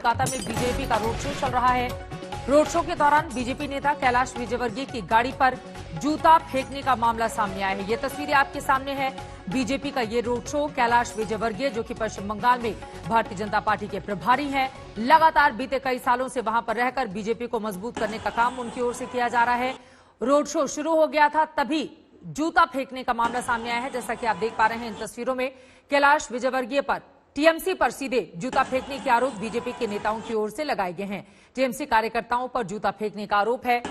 कोलकाता में बीजेपी का road show चल रहा है। रोड शो के दौरान बीजेपी नेता कैलाश विजयवर्गीय की गाड़ी पर जूता फेंकने का मामला सामने आया है। ये तस्वीरें आपके सामने है। बीजेपी का ये रोड शो, कैलाश विजयवर्गीय जो कि पश्चिम बंगाल में भारतीय जनता पार्टी के प्रभारी हैं, लगातार बीते कई सालों से वहां पर रहकर बीजेपी को मजबूत करने का काम उनकी ओर से किया जा रहा है। रोड शो शुरू हो गया था, तभी जूता फेंकने का मामला सामने आया है। जैसा कि आप देख पा रहे हैं इन तस्वीरों में, कैलाश विजयवर्गीय पर टीएमसी पर सीधे जूता फेंकने के आरोप बीजेपी के नेताओं की ओर से लगाए गए हैं। टीएमसी कार्यकर्ताओं पर जूता फेंकने का आरोप है।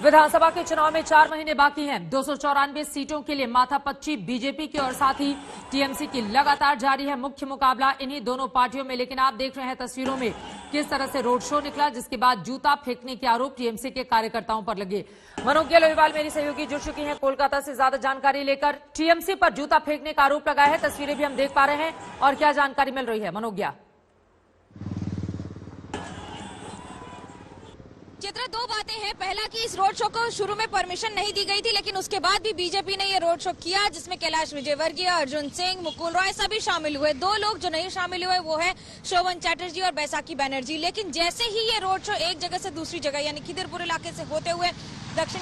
विधानसभा के चुनाव में 4 महीने बाकी हैं। 294 सीटों के लिए माथापच्ची बीजेपी की और साथ ही टीएमसी की लगातार जारी है मुख्य मुकाबला इन्हीं दोनों पार्टियों में। लेकिन आप देख रहे हैं तस्वीरों में किस तरह से रोड शो निकला, जिसके बाद जूता फेंकने के आरोप टीएमसी के कार्यकर्ताओं पर लगे। मनोज्ञा लोहिवाल मेरी सहयोगी जुड़ चुकी हैं कोलकाता से ज्यादा जानकारी लेकर। टीएमसी पर जूता फेंकने का आरोप लगाया है, तस्वीरें भी हम देख पा रहे हैं, और क्या जानकारी मिल रही है मनोज्ञा? चित्रा, दो बातें हैं। पहला कि इस रोड शो को शुरू में परमिशन नहीं दी गई थी, लेकिन उसके बाद भी बीजेपी ने ये रोड शो किया, जिसमें कैलाश विजयवर्गीय, अर्जुन सिंह, मुकुल रॉय सभी शामिल हुए। 2 लोग जो नहीं शामिल हुए वो है शोभन चैटर्जी और बैसाखी बनर्जी। लेकिन जैसे ही ये रोड शो एक जगह से दूसरी जगह यानी खिदिरपुर इलाके से होते हुए दक्षिण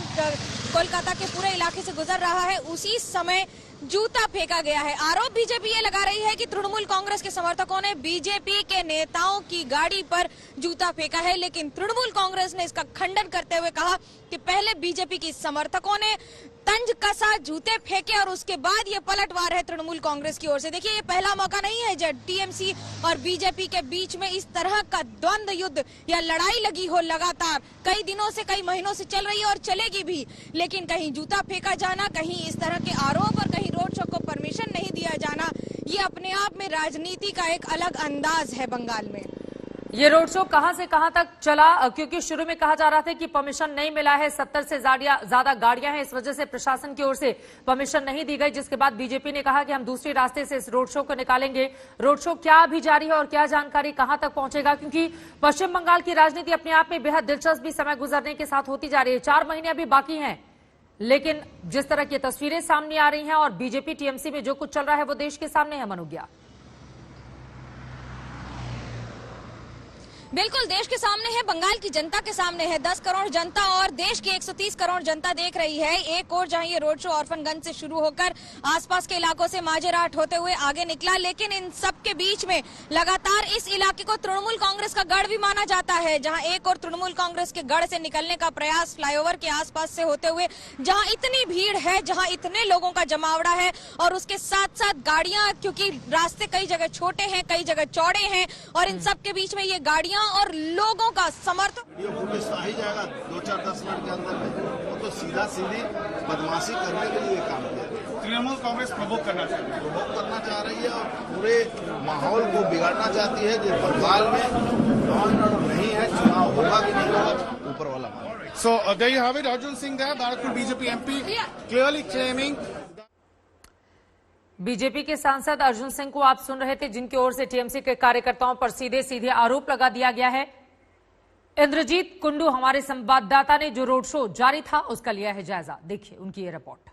कोलकाता के पूरे इलाके से गुजर रहा है, उसी समय जूता फेंका गया है। आरोप बीजेपी ये लगा रही है कि तृणमूल कांग्रेस के समर्थकों ने बीजेपी के नेताओं की गाड़ी पर जूता फेंका है, लेकिन तृणमूल कांग्रेस ने इसका खंडन करते हुए कहा कि पहले बीजेपी की समर्थकों ने तंज कसा, जूते फेंके और उसके बाद ये पलटवार है तृणमूल कांग्रेस की ओर से। देखिए, ये पहला मौका नहीं है जब टीएमसी और बीजेपी के बीच में इस तरह का द्वंद्व युद्ध या लड़ाई लगी हो। लगातार कई दिनों से, कई महीनों से चल रही है और चलेगी भी। लेकिन कहीं जूता फेंका जाना, कहीं इस तरह के आरोप और कहीं रोड शो को परमिशन नहीं दिया जाना, ये अपने आप में राजनीति का एक अलग अंदाज है बंगाल में। ये रोड शो कहां से कहां तक चला? क्योंकि शुरू में कहा जा रहा था कि परमिशन नहीं मिला है, 70 से ज्यादा गाड़ियां हैं, इस वजह से प्रशासन की ओर से परमिशन नहीं दी गई, जिसके बाद बीजेपी ने कहा कि हम दूसरे रास्ते से इस रोड शो को निकालेंगे। रोड शो क्या अभी जारी है और क्या जानकारी कहां तक पहुंचेगा? क्योंकि पश्चिम बंगाल की राजनीति अपने आप में बेहद दिलचस्प भी समय गुजरने के साथ होती जा रही है। 4 महीने अभी बाकी हैं, लेकिन जिस तरह की तस्वीरें सामने आ रही हैं और बीजेपी टीएमसी में जो कुछ चल रहा है वो देश के सामने है। मनोज्ञा, बिल्कुल देश के सामने है, बंगाल की जनता के सामने है। 10 करोड़ जनता और देश की 130 करोड़ जनता देख रही है। एक और जहां ये रोड शो ऑर्फनगंज से शुरू होकर आसपास के इलाकों से माजेराट होते हुए आगे निकला, लेकिन इन सब के बीच में लगातार इस इलाके को तृणमूल कांग्रेस का गढ़ भी माना जाता है। जहां एक और तृणमूल कांग्रेस के गढ़ से निकलने का प्रयास फ्लाईओवर के आसपास से होते हुए, जहां इतनी भीड़ है, जहां इतने लोगों का जमावड़ा है और उसके साथ साथ गाड़ियां, क्योंकि रास्ते कई जगह छोटे हैं, कई जगह चौड़े हैं, और इन सब के बीच में ये गाड़ियां और लोगों का समर्थन ये पुलिस आ ही जाएगा 2-4-10 मिनट के अंदर में। वो तो सीधा सीधी बदमाशी करने के लिए काम किया। तृणमूल कांग्रेस प्रवोक करना चाह रही है और पूरे माहौल को बिगाड़ना चाहती है। जो बंगाल में नहीं है, चुनाव होगा कि नहीं होगा, ऊपर वाला मामला। So there you have it. Arjun Singh there, Bharatpur BJP MP, clearly claiming. BJP के सांसद अर्जुन सिंह को आप सुन रहे थे, जिनकी ओर से टीएमसी के कार्यकर्ताओं पर सीधे सीधे आरोप लगा दिया गया है। इंद्रजीत कुंडू हमारे संवाददाता ने जो रोड शो जारी था उसका लिया है जायजा। देखिए उनकी ये रिपोर्ट।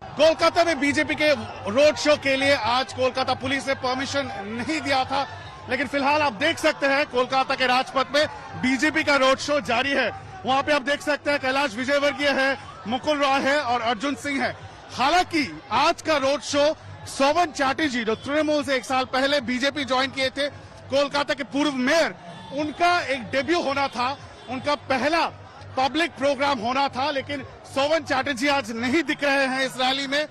कोलकाता में बीजेपी के रोड शो के लिए आज कोलकाता पुलिस ने परमिशन नहीं दिया था, लेकिन फिलहाल आप देख सकते हैं कोलकाता के राजपथ में बीजेपी का रोड शो जारी है। वहां पे आप देख सकते हैं कैलाश विजयवर्गीय है, मुकुल रॉय है और अर्जुन सिंह है। हालांकि आज का रोड शो शोभन चैटर्जी, जो तृणमूल से 1 साल पहले बीजेपी ज्वाइन किए थे, कोलकाता के पूर्व मेयर, उनका एक डेब्यू होना था, उनका पहला पब्लिक प्रोग्राम होना था। लेकिन शोभन चैटर्जी आज नहीं दिख रहे हैं इस रैली में।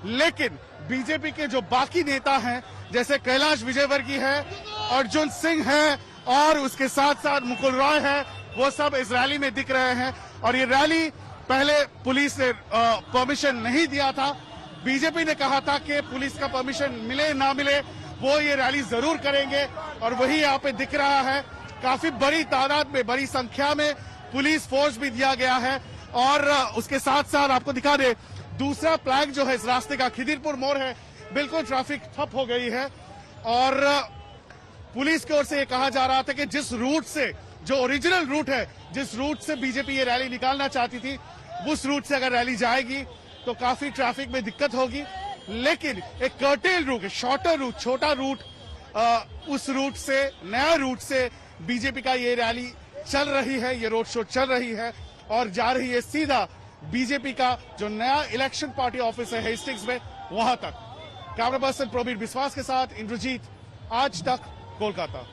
लेकिन बीजेपी के जो बाकी नेता हैं, जैसे कैलाश विजयवर्गीय है, अर्जुन सिंह है और उसके साथ साथ मुकुल रॉय है, वो सब इस रैली में दिख रहे हैं। और ये रैली पहले पुलिस ने परमिशन नहीं दिया था। बीजेपी ने कहा था कि पुलिस का परमिशन मिले ना मिले वो ये रैली जरूर करेंगे, और वही यहाँ पे दिख रहा है। काफी बड़ी तादाद में, बड़ी संख्या में पुलिस फोर्स भी दिया गया है। और उसके साथ साथ आपको दिखा दे, दूसरा फ्लैग जो है इस रास्ते का खिदिरपुर मोड़ है, बिल्कुल ट्रैफिक ठप हो गई है। और पुलिस की ओर से ये कहा जा रहा था कि जिस रूट से, जो ओरिजिनल रूट है, जिस रूट से बीजेपी ये रैली निकालना चाहती थी, उस रूट से अगर रैली जाएगी तो काफी ट्रैफिक में दिक्कत होगी। लेकिन एक कर्टेल रूट, शॉर्टर रूट, छोटा रूट उस रूट से, नया रूट से बीजेपी का ये रैली चल रही है, ये रोड शो चल रही है और जा रही है सीधा बीजेपी का जो नया इलेक्शन पार्टी ऑफिस है हेस्टिंग्स में, वहां तक। कैमरा पर्सन प्रवीण विश्वास के साथ इंद्रजीत, आज तक, कोलकाता।